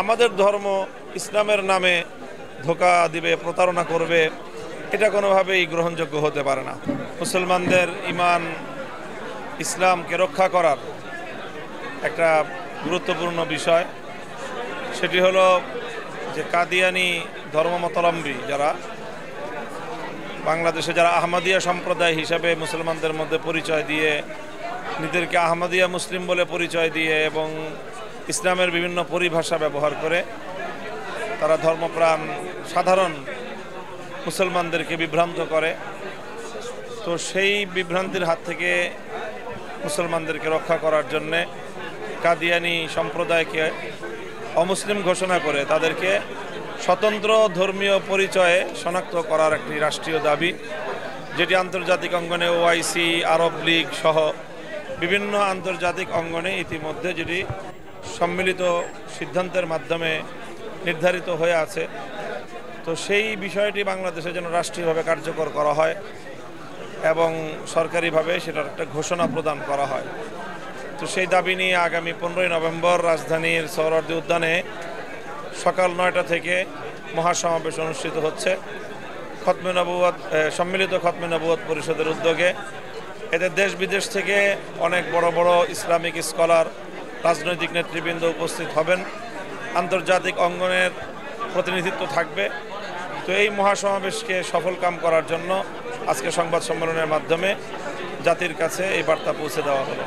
আমাদের ধর্ম ইসলামের নামে ধোঁকা দিবে, প্রতারণা করবে, এটা কোনোভাবেই গ্রহণযোগ্য হতে পারে না। মুসলমানদের ঈমান ইসলামকে রক্ষা করার একটা গুরুত্বপূর্ণ বিষয়, সেটি হলো যে কাদিয়ানি ধর্মমতাবলম্বী যারা বাংলাদেশে, যারা আহমদিয়া সম্প্রদায় হিসাবে মুসলমানদের মধ্যে পরিচয় দিয়ে, নিজেদেরকে আহমদিয়া মুসলিম বলে পরিচয় দিয়ে এবং ইসলামের বিভিন্ন পরিভাষা ব্যবহার করে তারা ধর্মপ্রাণ সাধারণ মুসলমানদেরকে বিভ্রান্ত করে। তো সেই বিভ্রান্তির হাত থেকে মুসলমানদেরকে রক্ষা করার জন্যে কাদিয়ানি সম্প্রদায়কে অমুসলিম ঘোষণা করে তাদেরকে স্বতন্ত্র ধর্মীয় পরিচয়ে শনাক্ত করার একটি রাষ্ট্রীয় দাবি, যেটি আন্তর্জাতিক অঙ্গনে ওআইসি, আরব লীগ সহ বিভিন্ন আন্তর্জাতিক অঙ্গনে ইতিমধ্যে যেটি সম্মিলিত সিদ্ধান্তের মাধ্যমে নির্ধারিত হয়ে আছে। তো সেই বিষয়টি বাংলাদেশে যেন রাষ্ট্রীয়ভাবে কার্যকর করা হয় এবং সরকারিভাবে সেটার একটা ঘোষণা প্রদান করা হয়। তো সেই দাবি নিয়ে আগামী 15ই নভেম্বর রাজধানীর সোহরাওয়ার্দী উদ্যানে সকাল 9টা থেকে মহাসমাবেশ অনুষ্ঠিত হচ্ছে খতমে নবুয়ত, সম্মিলিত খতমে নবুয়ত পরিষদের উদ্যোগে। এতে দেশ বিদেশ থেকে অনেক বড় বড় ইসলামিক স্কলার, রাজনৈতিক নেতৃবৃন্দ উপস্থিত হবেন, আন্তর্জাতিক অঙ্গনের প্রতিনিধিত্ব থাকবে। তো এই মহাসমাবেশকে সফলকাম করার জন্য আজকে সংবাদ সম্মেলনের মাধ্যমে জাতির কাছে এই বার্তা পৌঁছে দেওয়া হলো।